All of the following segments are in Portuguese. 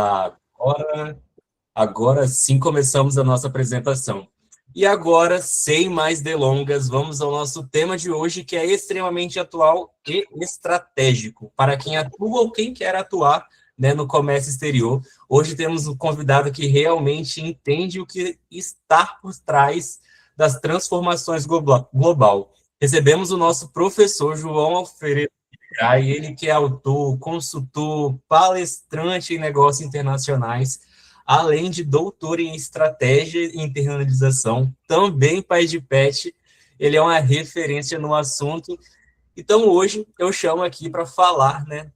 Agora, agora sim começamos a nossa apresentação. E agora, sem mais delongas, vamos ao nosso tema de hoje, que é extremamente atual e estratégico para quem atua ou quem quer atuar, né, no comércio exterior. Hoje temos um convidado que realmente entende o que está por trás das transformações global. Recebemos o nosso professor João Alfredo, ele que é autor, consultor, palestrante em negócios internacionais, além de doutor em estratégia e internalização, também pai de pet, ele é uma referência no assunto. Então, hoje eu chamo aqui para falar, né,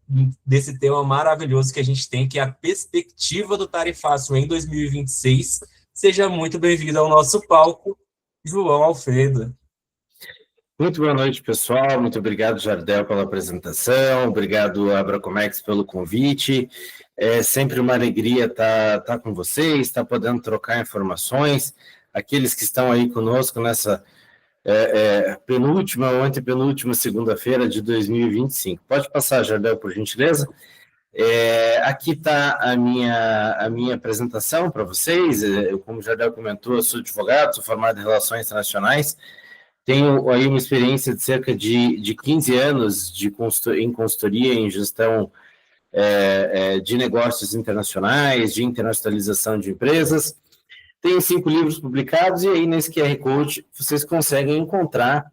desse tema maravilhoso que a gente tem, que é a perspectiva do tarifaço em 2026. Seja muito bem-vindo ao nosso palco, João Alfredo. Muito boa noite, pessoal. Muito obrigado, Jardel, pela apresentação. Obrigado, Abracomex, pelo convite. É sempre uma alegria estar com vocês, estar podendo trocar informações. Aqueles que estão aí conosco nessa penúltima ou antepenúltima segunda-feira de 2025. Pode passar, Jardel, por gentileza. Aqui está a minha apresentação para vocês. Eu, como o Jardel comentou, eu sou advogado, sou formado em Relações Internacionais. Tenho aí uma experiência de cerca de 15 anos em consultoria, em gestão de negócios internacionais, de internacionalização de empresas. Tenho 5 livros publicados e aí nesse QR Code vocês conseguem encontrar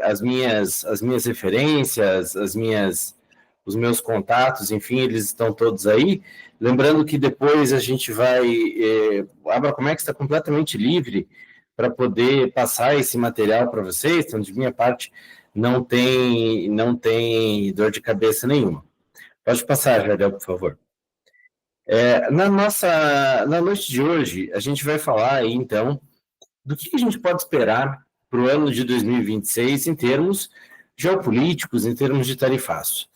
as minhas referências, os meus contatos, enfim, eles estão todos aí. Lembrando que depois a gente vai... a Abracomex está completamente livre para poder passar esse material para vocês, então, de minha parte, não tem dor de cabeça nenhuma. Pode passar, Jardel, por favor. Na noite de hoje, a gente vai falar aí, então, do que a gente pode esperar para o ano de 2026 em termos geopolíticos, em termos de tarifaço.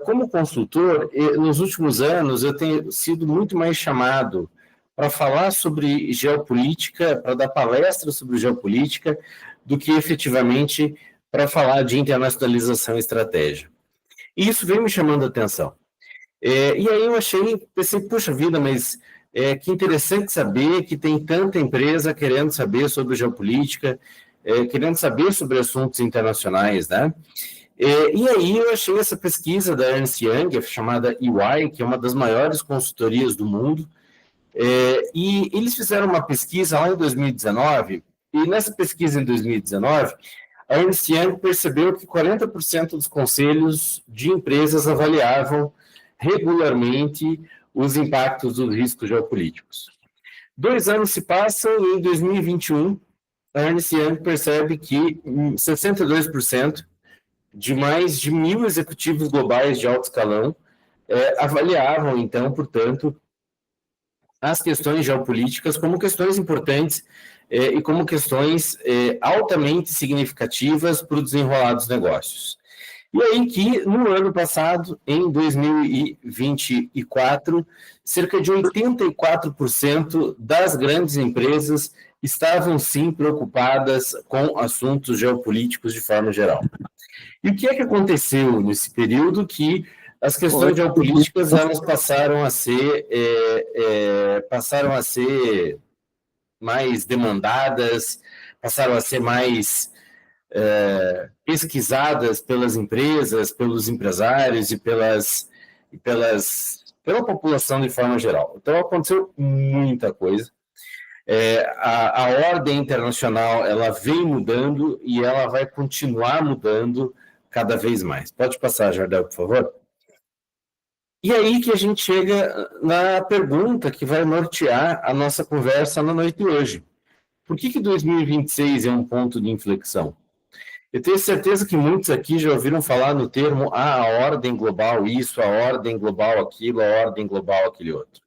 Como consultor, nos últimos anos, eu tenho sido muito mais chamado para falar sobre geopolítica, para dar palestras sobre geopolítica, do que efetivamente para falar de internacionalização e estratégia. E isso veio me chamando a atenção. E aí eu pensei, puxa vida, mas que interessante saber que tem tanta empresa querendo saber sobre geopolítica, querendo saber sobre assuntos internacionais, né? E aí eu achei essa pesquisa da Ernst Young, chamada EY, que é uma das maiores consultorias do mundo, e eles fizeram uma pesquisa lá em 2019, e nessa pesquisa em 2019, a Ernst Young percebeu que 40% dos conselhos de empresas avaliavam regularmente os impactos dos riscos geopolíticos. 2 anos se passam e em 2021, a Ernst Young percebe que 62% de mais de 1.000 executivos globais de alto escalão avaliavam, então, portanto, as questões geopolíticas como questões importantes e como questões altamente significativas para o desenrolar dos negócios. E aí que, no ano passado, em 2024, cerca de 84% das grandes empresas estavam, sim, preocupadas com assuntos geopolíticos de forma geral. E o que é que aconteceu nesse período que as questões geopolíticas elas passaram a ser mais demandadas, passaram a ser mais pesquisadas pelas empresas, pelos empresários e pela população de forma geral. Então, aconteceu muita coisa. A ordem internacional ela vem mudando e ela vai continuar mudando cada vez mais. Pode passar, Jardel, por favor? E aí que a gente chega na pergunta que vai nortear a nossa conversa na noite de hoje. Por que 2026 é um ponto de inflexão? Eu tenho certeza que muitos aqui já ouviram falar no termo a ordem global isso, a ordem global aquilo, a ordem global aquele outro.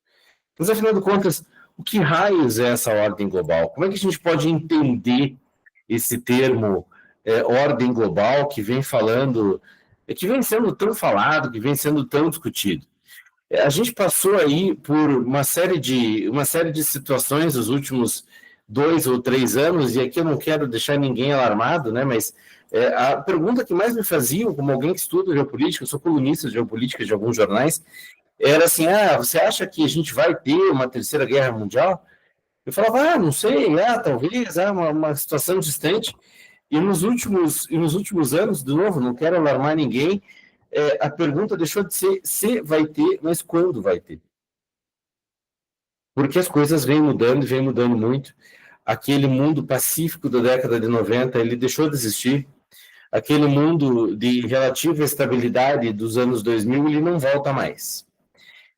Mas, afinal de contas, o que raios é essa ordem global? Como é que a gente pode entender esse termo ordem global que vem que vem sendo tão falado, que vem sendo tão discutido? A gente passou aí por uma série de situações nos últimos 2 ou 3 anos, e aqui eu não quero deixar ninguém alarmado, né, mas a pergunta que mais me faziam, como alguém que estuda geopolítica, eu sou colunista de geopolítica de alguns jornais, era assim, você acha que a gente vai ter uma terceira guerra mundial? Eu falava, não sei, talvez, uma situação distante. E nos últimos anos, de novo, não quero alarmar ninguém, a pergunta deixou de ser se vai ter, mas quando vai ter. Porque as coisas vêm mudando muito. Aquele mundo pacífico da década de 90, ele deixou de existir. Aquele mundo de relativa estabilidade dos anos 2000, ele não volta mais.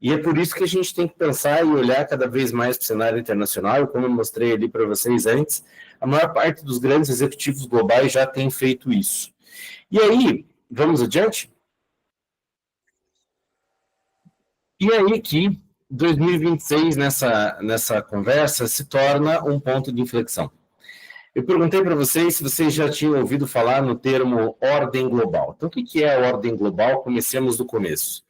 E é por isso que a gente tem que pensar e olhar cada vez mais para o cenário internacional, como eu mostrei ali para vocês antes, a maior parte dos grandes executivos globais já tem feito isso. E aí, vamos adiante? E aí que 2026, nessa conversa, se torna um ponto de inflexão. Eu perguntei para vocês se vocês já tinham ouvido falar no termo ordem global. Então, o que é a ordem global? Comecemos do começo.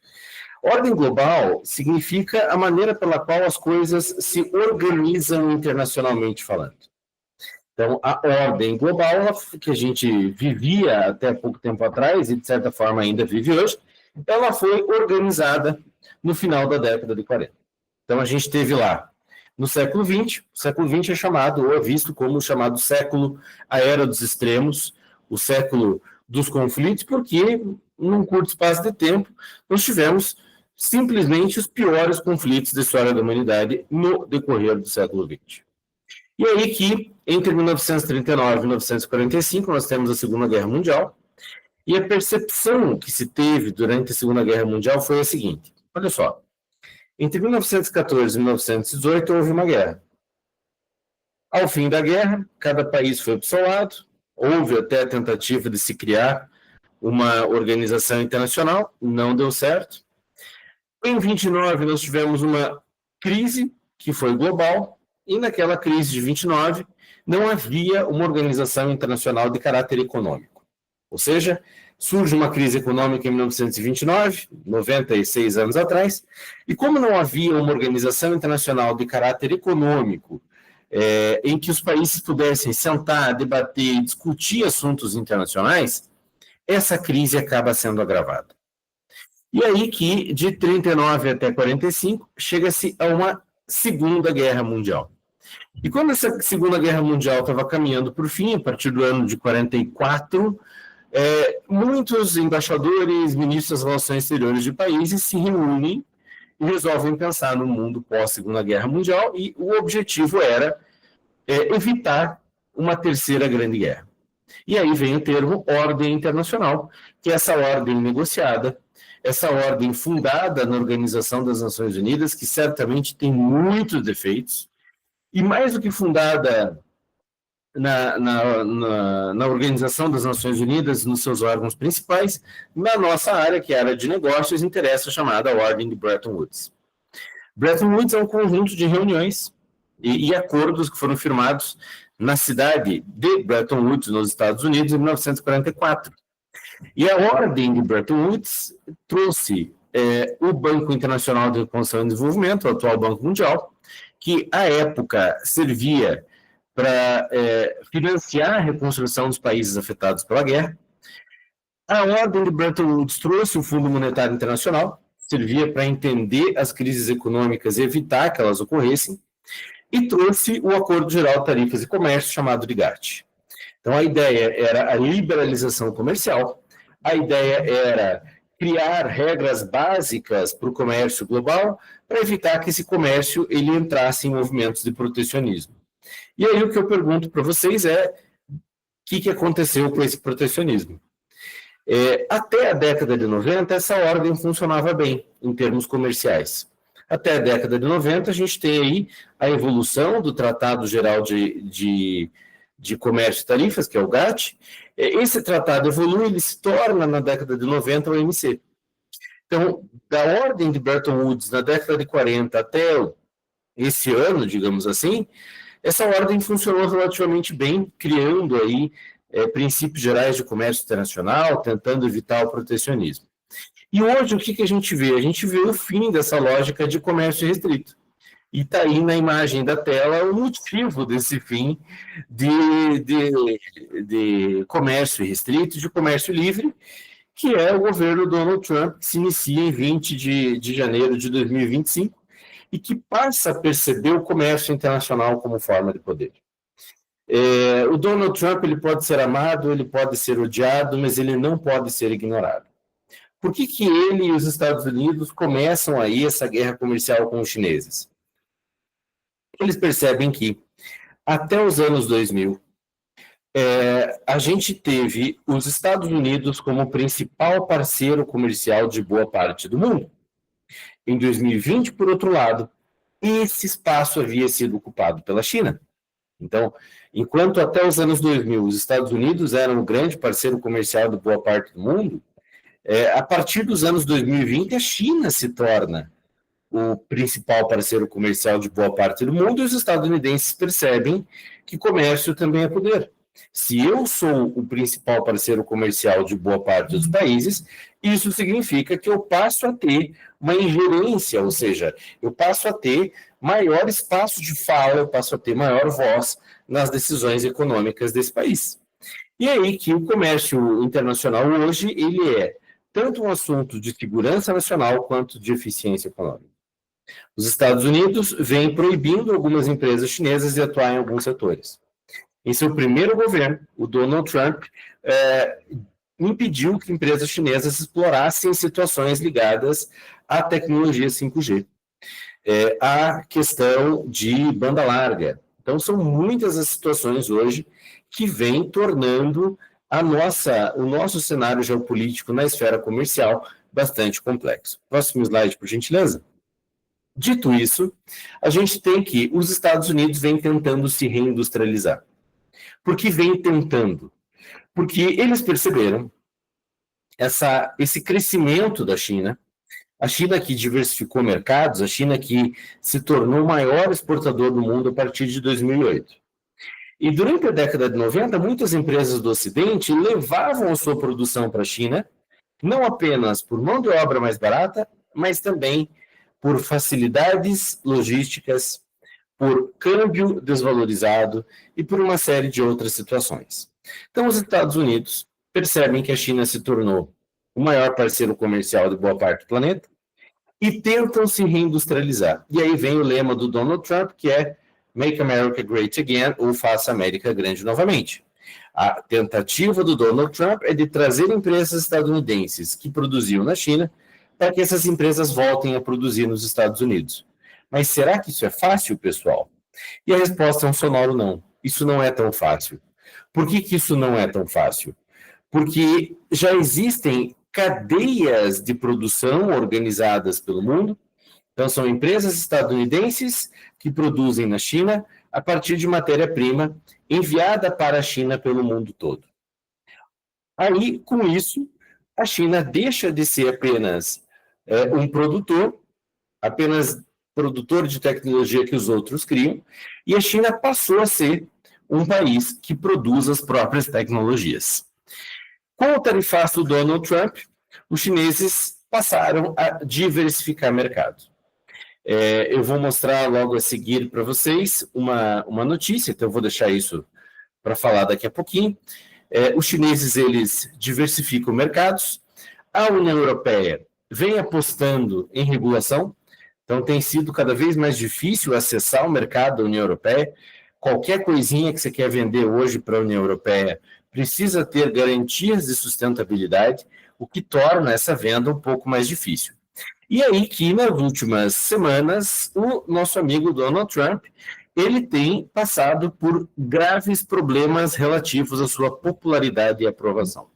Ordem global significa a maneira pela qual as coisas se organizam internacionalmente falando. Então, a ordem global, que a gente vivia até pouco tempo atrás, e de certa forma ainda vive hoje, ela foi organizada no final da década de 40. Então, a gente teve lá, no século XX, o século XX é chamado, ou é visto como o chamado século a era dos extremos, o século dos conflitos, porque, num curto espaço de tempo, nós tivemos simplesmente os piores conflitos da história da humanidade no decorrer do século XX. E aí que, entre 1939 e 1945, nós temos a Segunda Guerra Mundial, e a percepção que se teve durante a Segunda Guerra Mundial foi a seguinte, olha só, entre 1914 e 1918 houve uma guerra. Ao fim da guerra, cada país foi para o seu lado, houve até a tentativa de se criar uma organização internacional, não deu certo. Em 29, nós tivemos uma crise que foi global, e naquela crise de 29 não havia uma organização internacional de caráter econômico. Ou seja, surge uma crise econômica em 1929, 96 anos atrás, e como não havia uma organização internacional de caráter econômico, em que os países pudessem sentar, debater e discutir assuntos internacionais, essa crise acaba sendo agravada. E aí que, de 39 até 45, chega-se a uma Segunda Guerra Mundial. E quando essa Segunda Guerra Mundial estava caminhando para o fim, a partir do ano de 44, muitos embaixadores, ministros das relações exteriores de países se reúnem e resolvem pensar no mundo pós-Segunda Guerra Mundial, e o objetivo era evitar uma terceira grande guerra. E aí vem o termo ordem internacional, que é essa ordem negociada, essa ordem fundada na Organização das Nações Unidas, que certamente tem muitos defeitos, e mais do que fundada na Organização das Nações Unidas, nos seus órgãos principais, na nossa área, que é a área de negócios, interessa a chamada Ordem de Bretton Woods. Bretton Woods é um conjunto de reuniões e acordos que foram firmados na cidade de Bretton Woods, nos Estados Unidos, em 1944. E a Ordem de Bretton Woods trouxe o Banco Internacional de Reconstrução e Desenvolvimento, o atual Banco Mundial, que, à época, servia para financiar a reconstrução dos países afetados pela guerra. A Ordem de Bretton Woods trouxe o Fundo Monetário Internacional, servia para entender as crises econômicas e evitar que elas ocorressem, e trouxe o Acordo Geral de Tarifas e Comércio, chamado de GATT. Então, a ideia era a liberalização comercial, a ideia era criar regras básicas para o comércio global, para evitar que esse comércio ele entrasse em movimentos de protecionismo. E aí o que eu pergunto para vocês é o que aconteceu com esse protecionismo? Até a década de 90, essa ordem funcionava bem em termos comerciais. Até a década de 90, a gente tem aí a evolução do Tratado Geral de Comércio e Tarifas, que é o GATT. Esse tratado evolui, ele se torna, na década de 90, o OMC. Então, da Ordem de Bretton Woods, na década de 40 até esse ano, digamos assim, essa ordem funcionou relativamente bem, criando aí princípios gerais de comércio internacional, tentando evitar o protecionismo. E hoje, o que a gente vê? A gente vê o fim dessa lógica de comércio restrito. E está aí na imagem da tela o motivo desse fim de comércio restrito, de comércio livre, que é o governo Donald Trump, que se inicia em 20 de janeiro de 2025 e que passa a perceber o comércio internacional como forma de poder. O Donald Trump ele pode ser amado, ele pode ser odiado, mas ele não pode ser ignorado. Por que ele e os Estados Unidos começam aí essa guerra comercial com os chineses? Eles percebem que, até os anos 2000, a gente teve os Estados Unidos como principal parceiro comercial de boa parte do mundo. Em 2020, por outro lado, esse espaço havia sido ocupado pela China. Então, enquanto até os anos 2000 os Estados Unidos eram o grande parceiro comercial de boa parte do mundo, a partir dos anos 2020 a China se torna o principal parceiro comercial de boa parte do mundo e os estadunidenses percebem que comércio também é poder. Se eu sou o principal parceiro comercial de boa parte dos países, isso significa que eu passo a ter uma ingerência, ou seja, eu passo a ter maior espaço de fala, eu passo a ter maior voz nas decisões econômicas desse país. E aí que o comércio internacional hoje, ele é tanto um assunto de segurança nacional quanto de eficiência econômica. Os Estados Unidos vêm proibindo algumas empresas chinesas de atuar em alguns setores. Em seu primeiro governo, o Donald Trump impediu que empresas chinesas explorassem situações ligadas à tecnologia 5G, à questão de banda larga. Então, são muitas as situações hoje que vêm tornando o nosso cenário geopolítico na esfera comercial bastante complexo. Próximo slide, por gentileza. Dito isso, a gente tem que os Estados Unidos vêm tentando se reindustrializar. Por que vem tentando? Porque eles perceberam esse crescimento da China, a China que diversificou mercados, a China que se tornou o maior exportador do mundo a partir de 2008. E durante a década de 90, muitas empresas do Ocidente levavam a sua produção para a China, não apenas por mão de obra mais barata, mas também por facilidades logísticas, por câmbio desvalorizado e por uma série de outras situações. Então, os Estados Unidos percebem que a China se tornou o maior parceiro comercial de boa parte do planeta e tentam se reindustrializar. E aí vem o lema do Donald Trump, que é Make America Great Again, ou Faça a América Grande Novamente. A tentativa do Donald Trump é de trazer empresas estadunidenses que produziam na China para que essas empresas voltem a produzir nos Estados Unidos. Mas será que isso é fácil, pessoal? E a resposta é um sonoro não. Isso não é tão fácil. Por que isso não é tão fácil? Porque já existem cadeias de produção organizadas pelo mundo. Então, são empresas estadunidenses que produzem na China a partir de matéria-prima enviada para a China pelo mundo todo. Aí, com isso, a China deixa de ser apenas um produtor, apenas produtor de tecnologia que os outros criam, e a China passou a ser um país que produz as próprias tecnologias. Com o tarifaço do Donald Trump, os chineses passaram a diversificar mercado. Eu vou mostrar logo a seguir para vocês uma notícia, então eu vou deixar isso para falar daqui a pouquinho. Os chineses, eles diversificam mercados, a União Europeia vem apostando em regulação, então tem sido cada vez mais difícil acessar o mercado da União Europeia. Qualquer coisinha que você quer vender hoje para a União Europeia precisa ter garantias de sustentabilidade, o que torna essa venda um pouco mais difícil. E aí que nas últimas semanas o nosso amigo Donald Trump, ele tem passado por graves problemas relativos à sua popularidade e aprovação.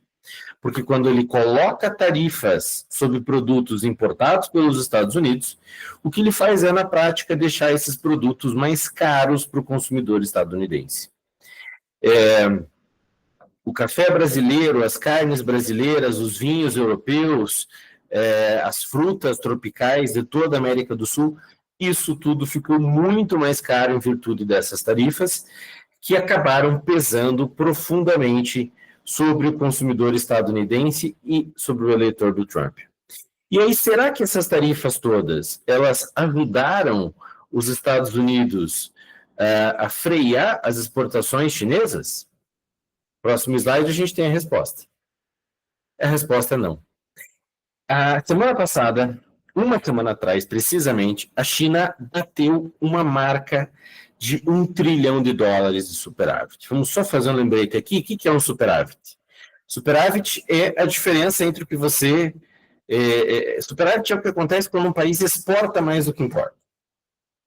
Porque quando ele coloca tarifas sobre produtos importados pelos Estados Unidos, o que ele faz é, na prática, deixar esses produtos mais caros para o consumidor estadunidense. O café brasileiro, as carnes brasileiras, os vinhos europeus, as frutas tropicais de toda a América do Sul, isso tudo ficou muito mais caro em virtude dessas tarifas, que acabaram pesando profundamente sobre o consumidor estadunidense e sobre o eleitor do Trump. E aí, será que essas tarifas todas, elas ajudaram os Estados Unidos a frear as exportações chinesas? Próximo slide, a gente tem a resposta. A resposta é não. A semana passada, uma semana atrás, precisamente, a China bateu uma marca de $1 trilhão de superávit. Vamos só fazer um lembrete aqui. O que é um superávit? Superávit é a diferença entre o que você... superávit é o que acontece quando um país exporta mais do que importa.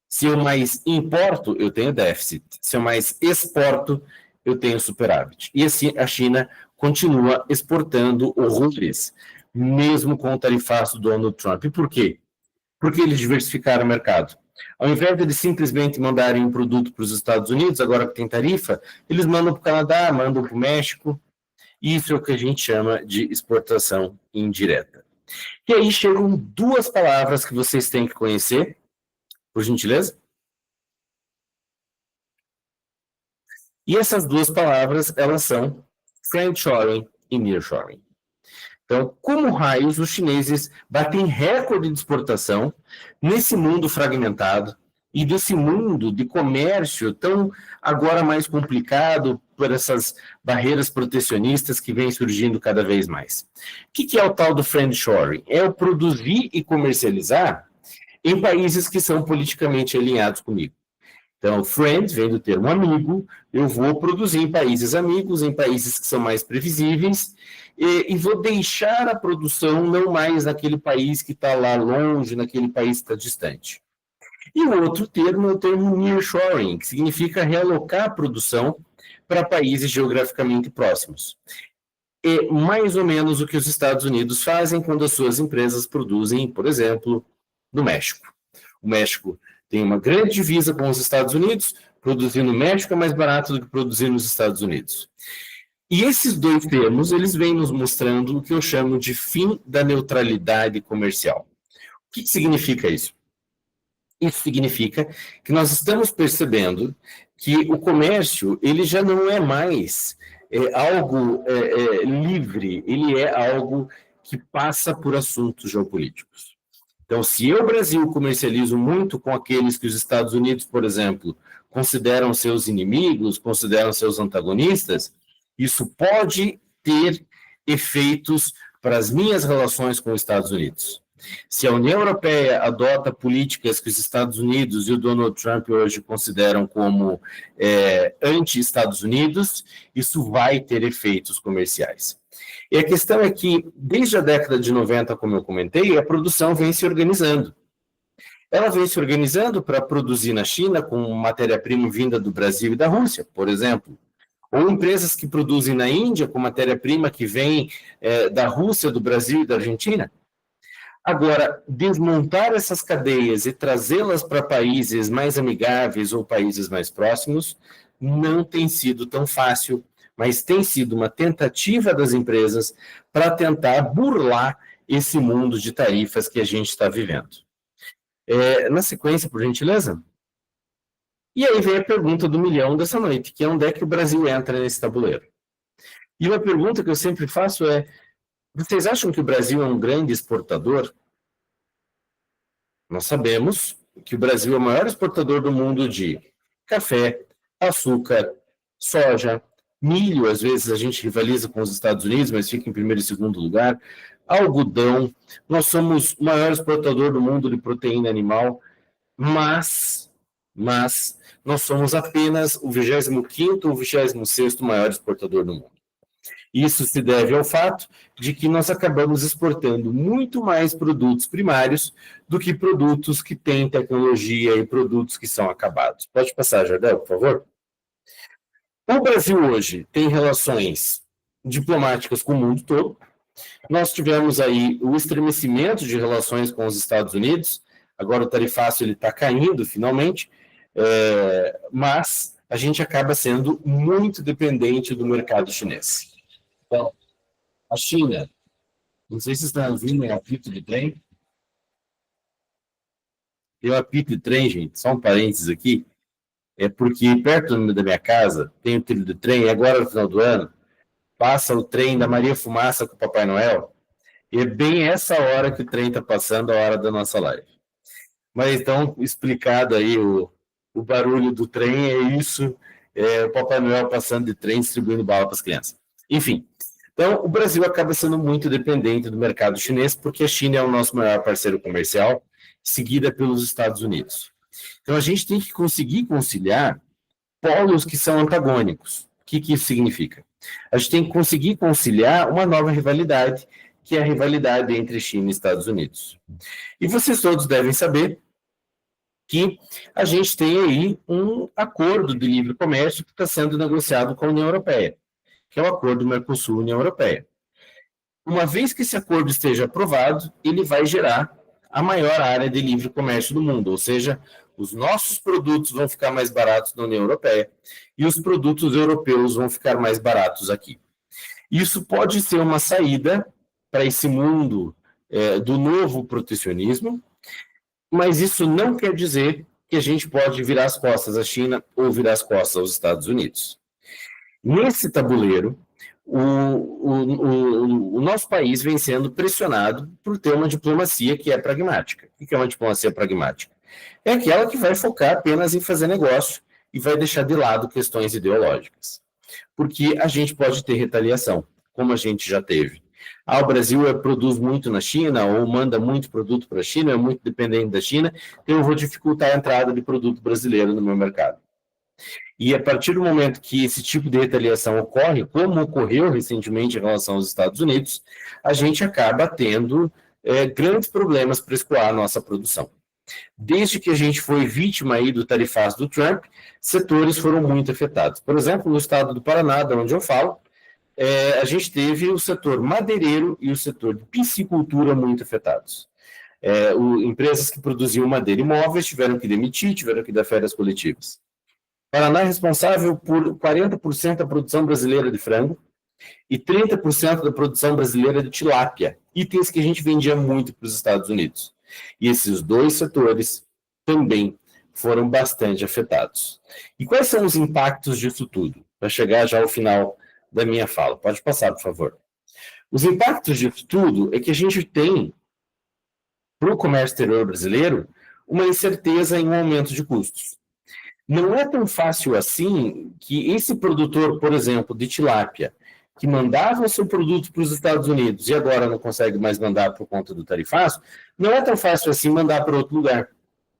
Se eu mais importo, eu tenho déficit. Se eu mais exporto, eu tenho superávit. E assim a China continua exportando horrores, mesmo com o tarifaço do Donald Trump. E por quê? Porque eles diversificaram o mercado. Ao invés de eles simplesmente mandarem um produto para os Estados Unidos, agora que tem tarifa, eles mandam para o Canadá, mandam para o México. Isso é o que a gente chama de exportação indireta. E aí chegam duas palavras que vocês têm que conhecer, por gentileza. E essas duas palavras, elas são friendshoring e nearshoring. Então, como raios os chineses batem recorde de exportação nesse mundo fragmentado e desse mundo de comércio tão agora mais complicado por essas barreiras protecionistas que vêm surgindo cada vez mais. O que é o tal do friendshoring? É o produzir e comercializar em países que são politicamente alinhados comigo. Então, friend vem do termo amigo, eu vou produzir em países amigos, em países que são mais previsíveis, e vou deixar a produção não mais naquele país que está lá longe, naquele país que está distante. E o outro termo é o termo nearshoring, que significa realocar a produção para países geograficamente próximos. É mais ou menos o que os Estados Unidos fazem quando as suas empresas produzem, por exemplo, no México. O México tem uma grande divisa com os Estados Unidos, produzir no México é mais barato do que produzir nos Estados Unidos. E esses dois termos, eles vêm nos mostrando o que eu chamo de fim da neutralidade comercial. O que significa isso? Isso significa que nós estamos percebendo que o comércio, ele já não é mais algo livre, ele é algo que passa por assuntos geopolíticos. Então, se eu, Brasil, comercializo muito com aqueles que os Estados Unidos, por exemplo, consideram seus inimigos, consideram seus antagonistas, isso pode ter efeitos para as minhas relações com os Estados Unidos. Se a União Europeia adota políticas que os Estados Unidos e o Donald Trump hoje consideram como anti-Estados Unidos, isso vai ter efeitos comerciais. E a questão é que, desde a década de 90, como eu comentei, a produção vem se organizando. Ela vem se organizando para produzir na China com matéria-prima vinda do Brasil e da Rússia, por exemplo. Ou empresas que produzem na Índia com matéria-prima que vem da Rússia, do Brasil e da Argentina. Agora, desmontar essas cadeias e trazê-las para países mais amigáveis ou países mais próximos não tem sido tão fácil, mas tem sido uma tentativa das empresas para tentar burlar esse mundo de tarifas que a gente está vivendo. Na sequência, por gentileza. E aí vem a pergunta do milhão dessa noite, que é onde é que o Brasil entra nesse tabuleiro? E uma pergunta que eu sempre faço é, vocês acham que o Brasil é um grande exportador? Nós sabemos que o Brasil é o maior exportador do mundo de café, açúcar, soja, milho, às vezes a gente rivaliza com os Estados Unidos, mas fica em primeiro e segundo lugar, algodão, nós somos o maior exportador do mundo de proteína animal, mas nós somos apenas o 25º ou 26º maior exportador do mundo. Isso se deve ao fato de que nós acabamos exportando muito mais produtos primários do que produtos que têm tecnologia e produtos que são acabados. Pode passar, Jardel, por favor? O Brasil hoje tem relações diplomáticas com o mundo todo. Nós tivemos aí o estremecimento de relações com os Estados Unidos. Agora o tarifácio está caindo finalmente, mas a gente acaba sendo muito dependente do mercado chinês. Então, a China, não sei se vocês estão ouvindo um apito de trem. Tem um apito de trem, gente, só um parênteses aqui. É porque perto da minha casa tem o trilho de trem, e agora no final do ano passa o trem da Maria Fumaça com o Papai Noel, e é bem essa hora que o trem está passando, a hora da nossa live. Mas então, explicado aí, o barulho do trem é isso, o Papai Noel passando de trem, distribuindo bala para as crianças. Enfim, Então, o Brasil acaba sendo muito dependente do mercado chinês, porque a China é o nosso maior parceiro comercial, seguida pelos Estados Unidos. Então, a gente tem que conseguir conciliar polos que são antagônicos. O que isso significa? A gente tem que conseguir conciliar uma nova rivalidade, que é a rivalidade entre China e Estados Unidos. E vocês todos devem saber que a gente tem aí um acordo de livre comércio que está sendo negociado com a União Europeia, que é o acordo Mercosul-União Europeia. Uma vez que esse acordo esteja aprovado, ele vai gerar a maior área de livre comércio do mundo, ou seja, os nossos produtos vão ficar mais baratos na União Europeia e os produtos europeus vão ficar mais baratos aqui. Isso pode ser uma saída para esse mundo do novo protecionismo, mas isso não quer dizer que a gente pode virar as costas à China ou virar as costas aos Estados Unidos. Nesse tabuleiro, o nosso país vem sendo pressionado por ter uma diplomacia que é pragmática. O que é uma diplomacia pragmática? É aquela que vai focar apenas em fazer negócio e vai deixar de lado questões ideológicas. Porque a gente pode ter retaliação, como a gente já teve. O Brasil produz muito na China, ou manda muito produto para a China, é muito dependente da China, então eu vou dificultar a entrada de produto brasileiro no meu mercado. E a partir do momento que esse tipo de retaliação ocorre, como ocorreu recentemente em relação aos Estados Unidos, a gente acaba tendo grandes problemas para escoar a nossa produção. Desde que a gente foi vítima aí do tarifaço do Trump, setores foram muito afetados. Por exemplo, no estado do Paraná, de onde eu falo, a gente teve o setor madeireiro e o setor de piscicultura muito afetados. Empresas que produziam madeira e móveis tiveram que demitir, tiveram que dar férias coletivas. Paraná é responsável por 40% da produção brasileira de frango e 30% da produção brasileira de tilápia, itens que a gente vendia muito para os Estados Unidos. E esses dois setores também foram bastante afetados. E quais são os impactos disso tudo? Para chegar já ao final da minha fala. Pode passar, por favor. Os impactos disso tudo é que a gente tem, para o comércio exterior brasileiro, uma incerteza em um aumento de custos. Não é tão fácil assim que esse produtor, por exemplo, de tilápia, que mandava o seu produto para os Estados Unidos e agora não consegue mais mandar por conta do tarifaço, não é tão fácil assim mandar para outro lugar.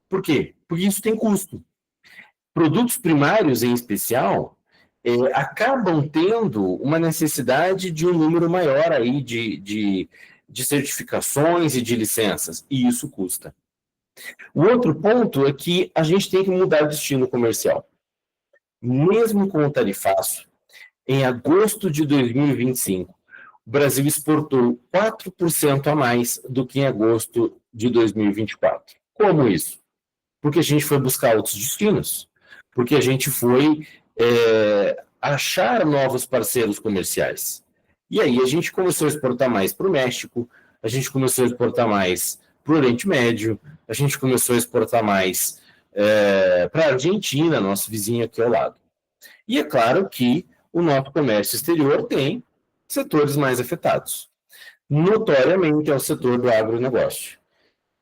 Por quê? Porque isso tem custo. Produtos primários, em especial, acabam tendo uma necessidade de um número maior aí de certificações e de licenças, e isso custa. O outro ponto é que a gente tem que mudar o destino comercial. Mesmo com o tarifaço, em agosto de 2025, o Brasil exportou 4% a mais do que em agosto de 2024. Como isso? Porque a gente foi buscar outros destinos, porque a gente foi achar novos parceiros comerciais. E aí a gente começou a exportar mais para o México, a gente começou a exportar mais para o Oriente Médio, a gente começou a exportar mais para a Argentina, nosso vizinho aqui ao lado. E é claro que o nosso comércio exterior tem setores mais afetados. Notoriamente é o setor do agronegócio.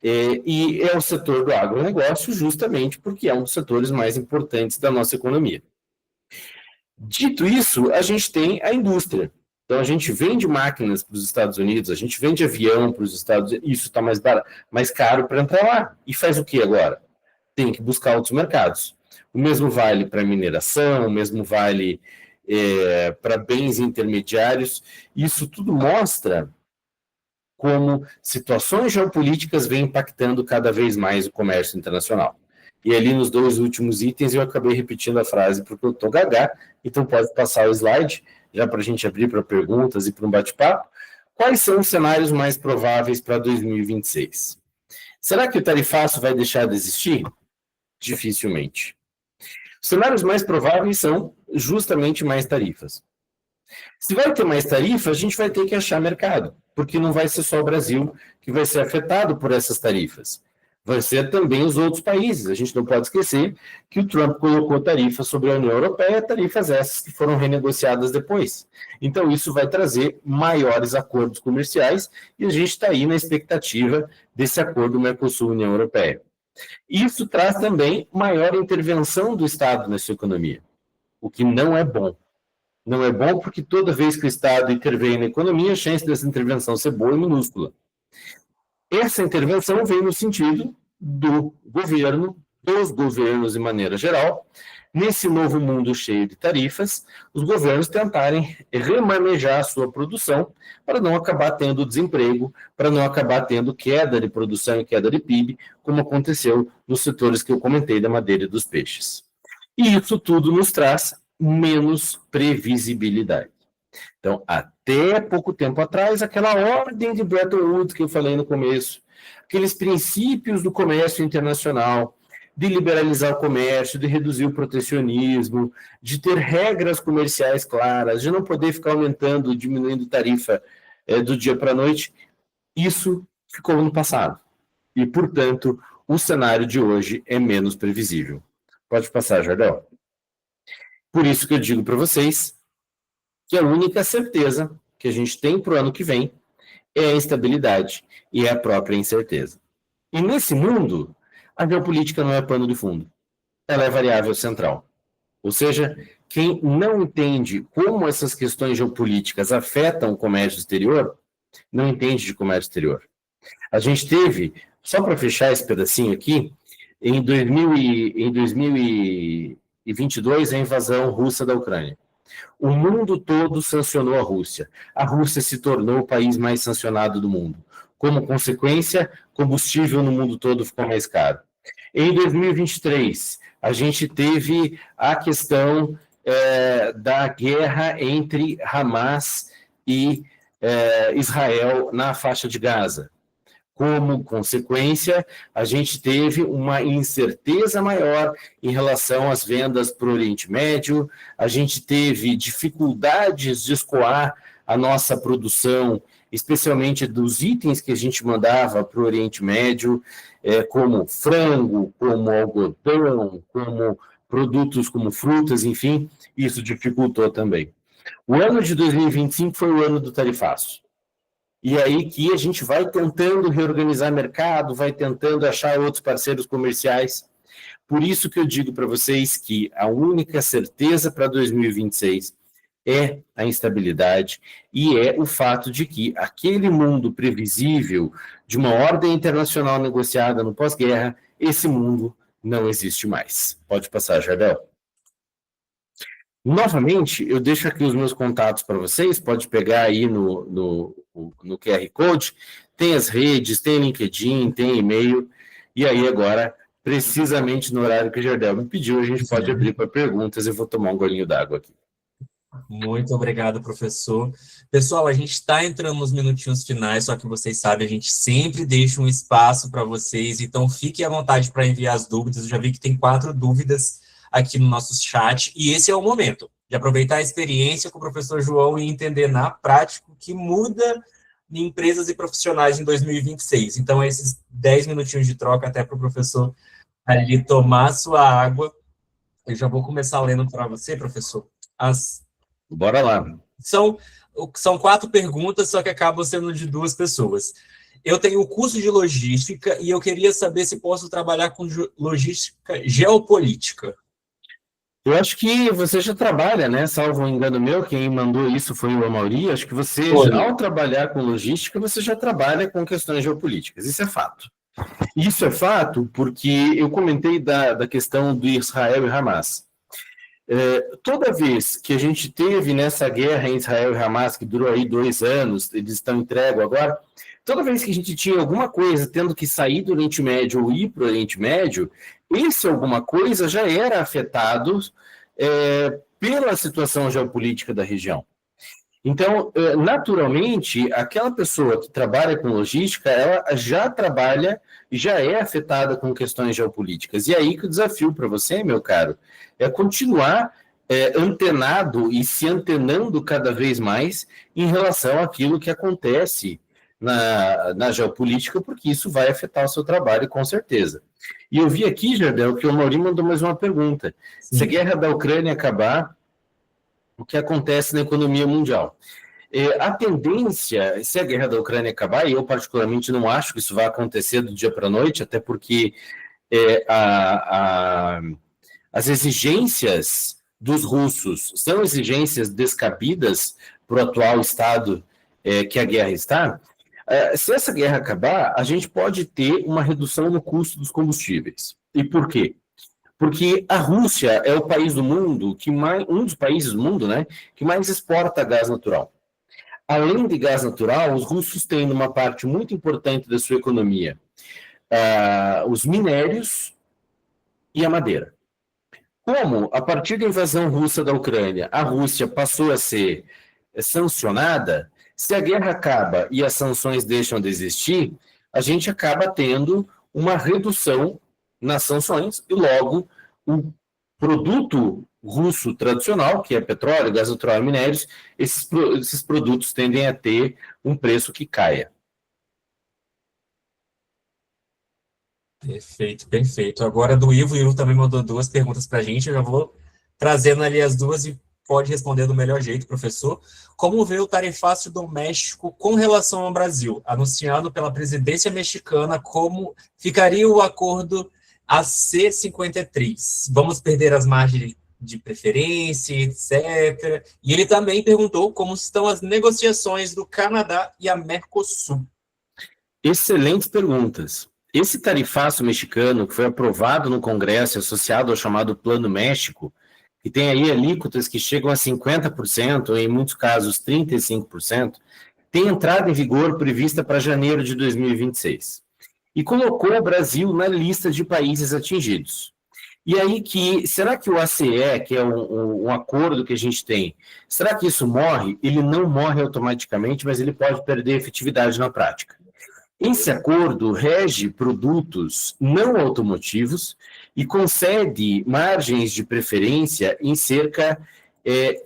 E é o setor do agronegócio justamente porque é um dos setores mais importantes da nossa economia. Dito isso, a gente tem a indústria. Então, a gente vende máquinas para os Estados Unidos, a gente vende avião para os Estados Unidos, isso está mais caro para entrar lá. E faz o que agora? Tem que buscar outros mercados. O mesmo vale para mineração, o mesmo vale para bens intermediários. Isso tudo mostra como situações geopolíticas vêm impactando cada vez mais o comércio internacional. E ali nos dois últimos itens eu acabei repetindo a frase porque eu estou gaga, então pode passar o slide, já para a gente abrir para perguntas e para um bate-papo. Quais são os cenários mais prováveis para 2026? Será que o tarifaço vai deixar de existir? Dificilmente. Os cenários mais prováveis são justamente mais tarifas. Se vai ter mais tarifa, a gente vai ter que achar mercado, porque não vai ser só o Brasil que vai ser afetado por essas tarifas. Vai ser também os outros países. A gente não pode esquecer que o Trump colocou tarifas sobre a União Europeia, tarifas essas que foram renegociadas depois. Então, isso vai trazer maiores acordos comerciais e a gente está aí na expectativa desse acordo Mercosul-União Europeia. Isso traz também maior intervenção do Estado nessa economia, o que não é bom. Não é bom porque toda vez que o Estado intervém na economia, a chance dessa intervenção ser boa é minúscula. Essa intervenção vem no sentido do governo, dos governos de maneira geral, nesse novo mundo cheio de tarifas, os governos tentarem remanejar a sua produção para não acabar tendo desemprego, para não acabar tendo queda de produção e queda de PIB, como aconteceu nos setores que eu comentei da madeira e dos peixes. E isso tudo nos traz menos previsibilidade. Então, até pouco tempo atrás, aquela ordem de Bretton Woods que eu falei no começo, aqueles princípios do comércio internacional, de liberalizar o comércio, de reduzir o protecionismo, de ter regras comerciais claras, de não poder ficar aumentando, diminuindo tarifa do dia para a noite, isso ficou no passado. E, portanto, o cenário de hoje é menos previsível. Pode passar, Jardel. Por isso que eu digo para vocês que a única certeza que a gente tem para o ano que vem é a instabilidade e é a própria incerteza. E nesse mundo, a geopolítica não é pano de fundo, ela é variável central. Ou seja, quem não entende como essas questões geopolíticas afetam o comércio exterior, não entende de comércio exterior. A gente teve, só para fechar esse pedacinho aqui, em 2022, a invasão russa da Ucrânia. O mundo todo sancionou a Rússia. A Rússia se tornou o país mais sancionado do mundo. Como consequência, combustível no mundo todo ficou mais caro. Em 2023, a gente teve a questão da guerra entre Hamas e Israel na faixa de Gaza. Como consequência, a gente teve uma incerteza maior em relação às vendas para o Oriente Médio, a gente teve dificuldades de escoar a nossa produção, especialmente dos itens que a gente mandava para o Oriente Médio, como frango, como algodão, como produtos como frutas, enfim, isso dificultou também. O ano de 2025 foi o ano do tarifaço. E aí que a gente vai tentando reorganizar mercado, vai tentando achar outros parceiros comerciais. Por isso que eu digo para vocês que a única certeza para 2026 é a instabilidade e é o fato de que aquele mundo previsível de uma ordem internacional negociada no pós-guerra, esse mundo não existe mais. Pode passar, Jardel. Novamente, eu deixo aqui os meus contatos para vocês, pode pegar aí no QR Code, tem as redes, tem LinkedIn, tem e-mail, e aí agora, precisamente no horário que o Jardel me pediu, a gente pode abrir para perguntas, eu vou tomar um golinho d'água aqui. Muito obrigado, professor. Pessoal, a gente está entrando nos minutinhos finais, só que vocês sabem, a gente sempre deixa um espaço para vocês, então fiquem à vontade para enviar as dúvidas. Eu já vi que tem 4 dúvidas aqui no nosso chat, e esse é o momento de aproveitar a experiência com o professor João e entender na prática o que muda em empresas e profissionais em 2026. Então, esses 10 minutinhos de troca até para o professor ali tomar sua água. Eu já vou começar lendo para você, professor. Bora lá. São 4 perguntas, só que acabam sendo de 2 pessoas. Eu tenho o curso de logística e eu queria saber se posso trabalhar com logística geopolítica. Eu acho que você já trabalha, né? Salvo um engano meu, quem mandou isso foi o Amaury. Acho que você, ao trabalhar com logística, você já trabalha com questões geopolíticas. Isso é fato. Isso é fato porque eu comentei da questão do Israel e Hamas. Toda vez que a gente teve nessa guerra em Israel e Hamas, que durou aí 2 anos, eles estão em trégua agora, toda vez que a gente tinha alguma coisa tendo que sair do Oriente Médio ou ir para o Oriente Médio, esse alguma coisa já era afetado pela situação geopolítica da região. Então, naturalmente, aquela pessoa que trabalha com logística, ela já trabalha e já é afetada com questões geopolíticas. E aí que o desafio para você, meu caro, é continuar antenado e se antenando cada vez mais em relação àquilo que acontece na geopolítica, porque isso vai afetar o seu trabalho, com certeza. E eu vi aqui, Jardel, que o Maurinho mandou mais uma pergunta. Sim. Se a guerra da Ucrânia acabar, o que acontece na economia mundial? A tendência, se a guerra da Ucrânia acabar, e eu particularmente não acho que isso vai acontecer do dia para a noite, até porque as exigências dos russos são exigências descabidas para o atual estado que a guerra está, se essa guerra acabar, a gente pode ter uma redução no custo dos combustíveis. E por quê? Porque a Rússia é o país do mundo um dos países do mundo, né, que mais exporta gás natural. Além de gás natural, os russos têm uma parte muito importante da sua economia os minérios e a madeira. Como, a partir da invasão russa da Ucrânia, a Rússia passou a ser sancionada, se a guerra acaba e as sanções deixam de existir, a gente acaba tendo uma redução nas sanções e, logo, o produto russo tradicional, que é petróleo, gás natural e minérios, esses produtos tendem a ter um preço que caia. Perfeito, perfeito. Agora do Ivo, o Ivo também mandou 2 perguntas para a gente, eu já vou trazendo ali as 2 e pode responder do melhor jeito, professor. Como vê o tarifácio do México com relação ao Brasil, anunciado pela presidência mexicana, como ficaria o acordo AC53? Vamos perder as margens de preferência, etc. E ele também perguntou como estão as negociações do Canadá e a Mercosul. Excelentes perguntas. Esse tarifácio mexicano, que foi aprovado no Congresso, associado ao chamado Plano México, que tem aí alíquotas que chegam a 50%, em muitos casos 35%, tem entrada em vigor prevista para janeiro de 2026. E colocou o Brasil na lista de países atingidos. E aí será que o ACE, que é um acordo que a gente tem, será que isso morre? Ele não morre automaticamente, mas ele pode perder efetividade na prática. Esse acordo rege produtos não automotivos e concede margens de preferência em cerca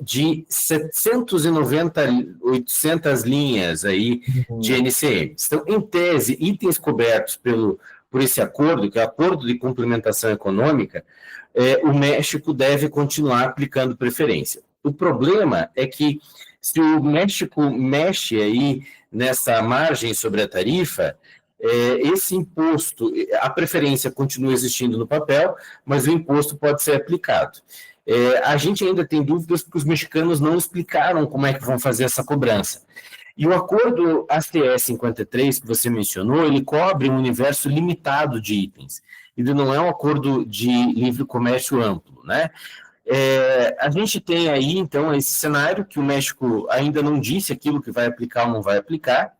de 790, 800 linhas aí de NCM. Então, em tese, itens cobertos por esse acordo, que é o Acordo de Complementação Econômica, o México deve continuar aplicando preferência. O problema é que se o México mexe aí nessa margem sobre a tarifa, esse imposto, a preferência continua existindo no papel, mas o imposto pode ser aplicado. A gente ainda tem dúvidas porque os mexicanos não explicaram como é que vão fazer essa cobrança. E o acordo ACE 53, que você mencionou, ele cobre um universo limitado de itens. Ele não é um acordo de livre comércio amplo, né? A gente tem aí, então, esse cenário que o México ainda não disse aquilo que vai aplicar ou não vai aplicar,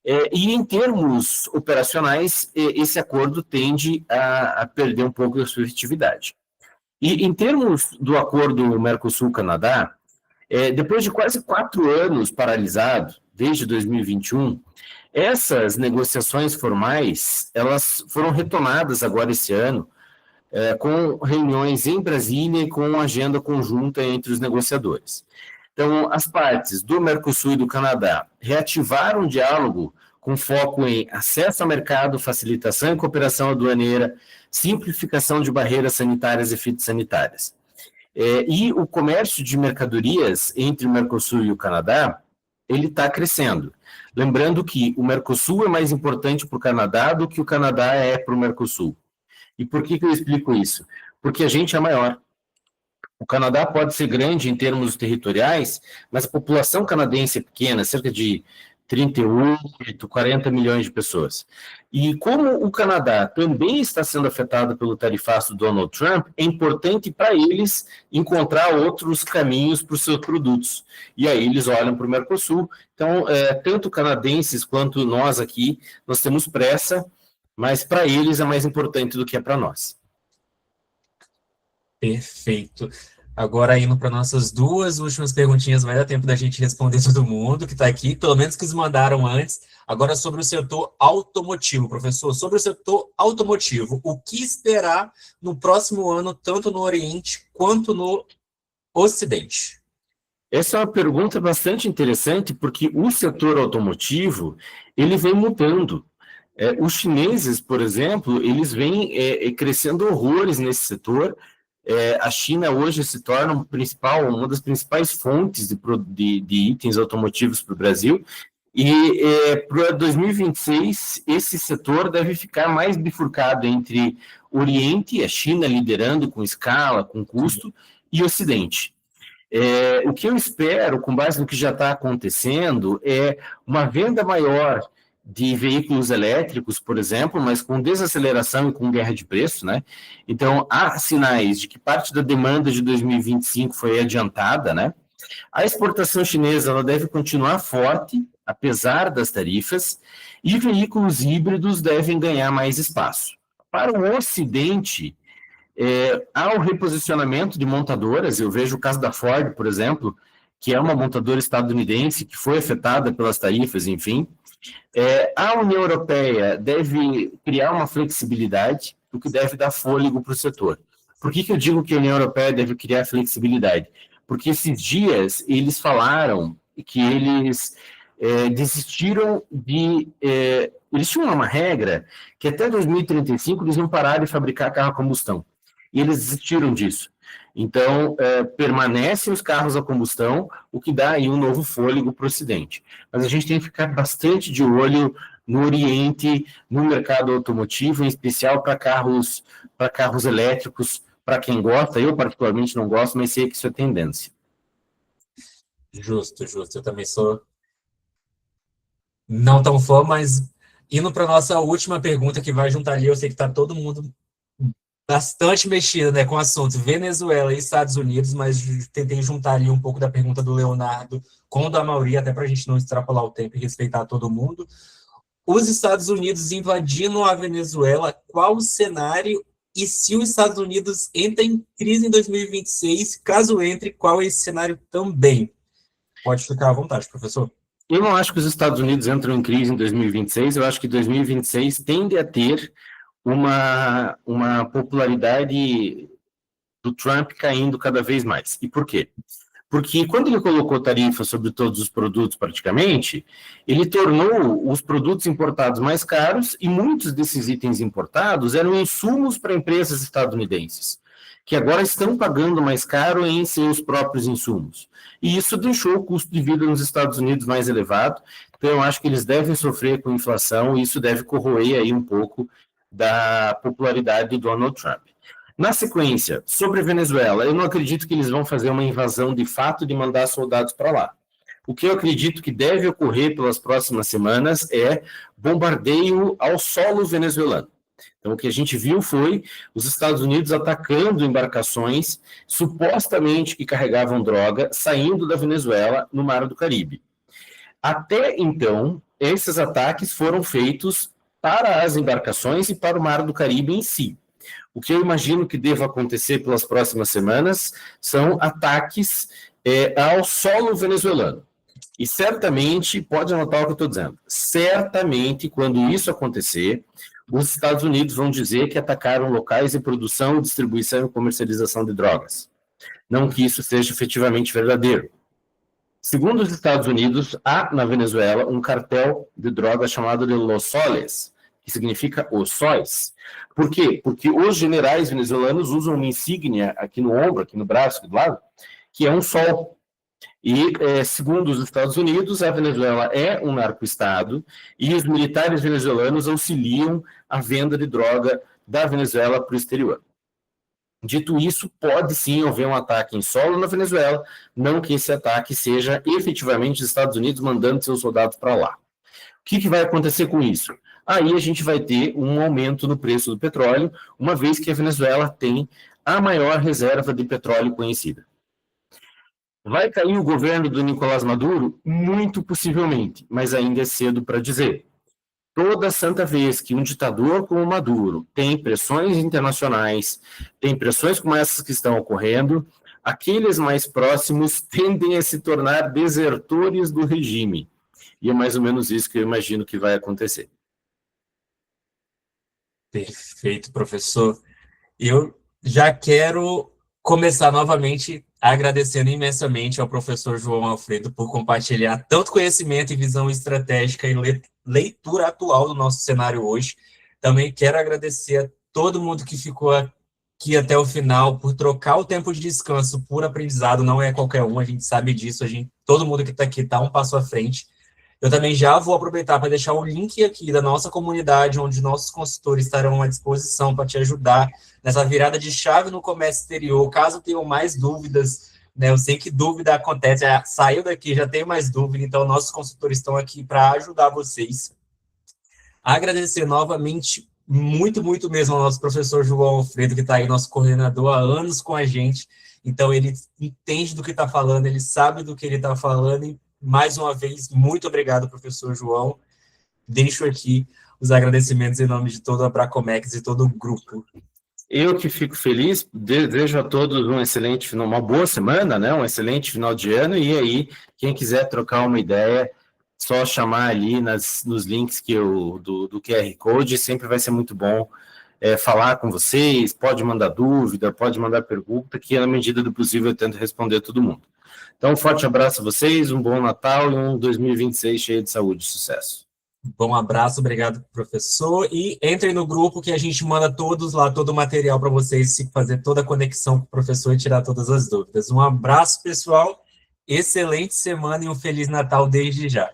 e em termos operacionais, esse acordo tende a perder um pouco da sua efetividade. E em termos do acordo Mercosul-Canadá, depois de quase 4 anos paralisado, desde 2021, essas negociações formais, elas foram retomadas agora esse ano, com reuniões em Brasília e com agenda conjunta entre os negociadores. Então, as partes do Mercosul e do Canadá reativaram o diálogo com foco em acesso ao mercado, facilitação e cooperação aduaneira, simplificação de barreiras sanitárias e fitossanitárias. E o comércio de mercadorias entre o Mercosul e o Canadá, ele está crescendo. Lembrando que o Mercosul é mais importante para o Canadá do que o Canadá é para o Mercosul. E por que eu explico isso? Porque a gente é maior. O Canadá pode ser grande em termos territoriais, mas a população canadense é pequena, cerca de 38, 40 milhões de pessoas. E como o Canadá também está sendo afetado pelo tarifaço do Donald Trump, é importante para eles encontrar outros caminhos para os seus produtos. E aí eles olham para o Mercosul. Então, tanto canadenses quanto nós aqui, nós temos pressa, mas para eles é mais importante do que é para nós. Perfeito. Agora, indo para nossas 2 últimas perguntinhas, vai dar tempo da gente responder todo mundo que está aqui, pelo menos que os mandaram antes. Agora, sobre o setor automotivo, professor, sobre o setor automotivo, o que esperar no próximo ano, tanto no Oriente quanto no Ocidente? Essa é uma pergunta bastante interessante, porque o setor automotivo, ele vem mudando. Os chineses, por exemplo, eles vêm crescendo horrores nesse setor. A China hoje se torna uma das principais fontes de itens automotivos para o Brasil, e para 2026 esse setor deve ficar mais bifurcado entre Oriente, a China liderando com escala, com custo, e Ocidente. O que eu espero, com base no que já está acontecendo, é uma venda maior de veículos elétricos, por exemplo, mas com desaceleração e com guerra de preço, né? Então, há sinais de que parte da demanda de 2025 foi adiantada, né? A exportação chinesa ela deve continuar forte, apesar das tarifas, e veículos híbridos devem ganhar mais espaço. Para o Ocidente, há o reposicionamento de montadoras. Eu vejo o caso da Ford, por exemplo, que é uma montadora estadunidense que foi afetada pelas tarifas, enfim. A União Europeia deve criar uma flexibilidade, o que deve dar fôlego para o setor. Por que eu digo que a União Europeia deve criar flexibilidade? Porque esses dias eles falaram que eles desistiram de... eles tinham uma regra que até 2035 eles iam parar de fabricar carro a combustão. E eles desistiram disso. Então, permanecem os carros a combustão, o que dá aí um novo fôlego para o Ocidente. Mas a gente tem que ficar bastante de olho no Oriente, no mercado automotivo, em especial para carros elétricos, para quem gosta. Eu, particularmente, não gosto, mas sei que isso é tendência. Justo. Eu também sou não tão fã, mas indo para a nossa última pergunta, que vai juntar ali, eu sei que está todo mundo bastante mexido, né, com o assunto Venezuela e Estados Unidos, mas tentei juntar ali um pouco da pergunta do Leonardo com o da Mauri, até para a gente não extrapolar o tempo e respeitar todo mundo. Os Estados Unidos invadindo a Venezuela, qual o cenário? E se os Estados Unidos entram em crise em 2026, caso entre, qual é esse cenário também? Pode ficar à vontade, professor. Eu não acho que os Estados Unidos entram em crise em 2026, eu acho que 2026 tende a ter uma popularidade do Trump caindo cada vez mais. E por quê? Porque quando ele colocou tarifa sobre todos os produtos, praticamente, ele tornou os produtos importados mais caros, e muitos desses itens importados eram insumos para empresas estadunidenses, que agora estão pagando mais caro em seus próprios insumos. E isso deixou o custo de vida nos Estados Unidos mais elevado. Então, eu acho que eles devem sofrer com inflação, e isso deve corroer aí um pouco da popularidade do Donald Trump. Na sequência, sobre a Venezuela, eu não acredito que eles vão fazer uma invasão de fato de mandar soldados para lá. O que eu acredito que deve ocorrer pelas próximas semanas é bombardeio ao solo venezuelano. Então, o que a gente viu foi os Estados Unidos atacando embarcações supostamente que carregavam droga saindo da Venezuela no Mar do Caribe. Até então, esses ataques foram feitos para as embarcações e para o Mar do Caribe em si. O que eu imagino que deva acontecer pelas próximas semanas são ataques ao solo venezuelano. E certamente, pode anotar o que eu estou dizendo, certamente, quando isso acontecer, os Estados Unidos vão dizer que atacaram locais de produção, distribuição e comercialização de drogas. Não que isso seja efetivamente verdadeiro. Segundo os Estados Unidos, há na Venezuela um cartel de drogas chamado de Los Soles, que significa os sóis. Por quê? Porque os generais venezuelanos usam uma insígnia aqui no ombro, aqui no braço, aqui do lado, que é um sol. E, segundo os Estados Unidos, a Venezuela é um narco-estado e os militares venezuelanos auxiliam a venda de droga da Venezuela para o exterior. Dito isso, pode sim haver um ataque em solo na Venezuela, não que esse ataque seja efetivamente os Estados Unidos mandando seus soldados para lá. O que vai acontecer com isso? Aí a gente vai ter um aumento no preço do petróleo, uma vez que a Venezuela tem a maior reserva de petróleo conhecida. Vai cair o governo do Nicolás Maduro? Muito possivelmente, mas ainda é cedo para dizer. Toda santa vez que um ditador como Maduro tem pressões internacionais, tem pressões como essas que estão ocorrendo, aqueles mais próximos tendem a se tornar desertores do regime. E é mais ou menos isso que eu imagino que vai acontecer. Perfeito, professor. Eu já quero começar novamente agradecendo imensamente ao professor João Alfredo por compartilhar tanto conhecimento e visão estratégica e leitura atual do nosso cenário hoje. Também quero agradecer a todo mundo que ficou aqui até o final, por trocar o tempo de descanso por aprendizado. Não é qualquer um, a gente sabe disso, todo mundo que está aqui está um passo à frente. Eu também já vou aproveitar para deixar o link aqui da nossa comunidade, onde nossos consultores estarão à disposição para te ajudar nessa virada de chave no comércio exterior. Caso tenham mais dúvidas, né, eu sei que dúvida acontece, saiu daqui, já tem mais dúvida, então nossos consultores estão aqui para ajudar vocês. Agradecer novamente, muito, muito mesmo ao nosso professor João Alfredo, que está aí, nosso coordenador há anos com a gente. Então, ele entende do que está falando, ele sabe do que ele está falando. E, mais uma vez, muito obrigado, professor João. Deixo aqui os agradecimentos em nome de toda a Bracomex e todo o grupo. Eu que fico feliz, desejo a todos um excelente, uma boa semana, né? Um excelente final de ano. E aí, quem quiser trocar uma ideia, só chamar ali nos links do QR Code, sempre vai ser muito bom falar com vocês, pode mandar dúvida, pode mandar pergunta, que na medida do possível eu tento responder todo mundo. Então, um forte abraço a vocês, um bom Natal e um 2026 cheio de saúde e sucesso. Bom abraço, obrigado, professor, e entrem no grupo que a gente manda todos lá, todo o material para vocês fazer toda a conexão com o professor e tirar todas as dúvidas. Um abraço, pessoal, excelente semana e um Feliz Natal desde já.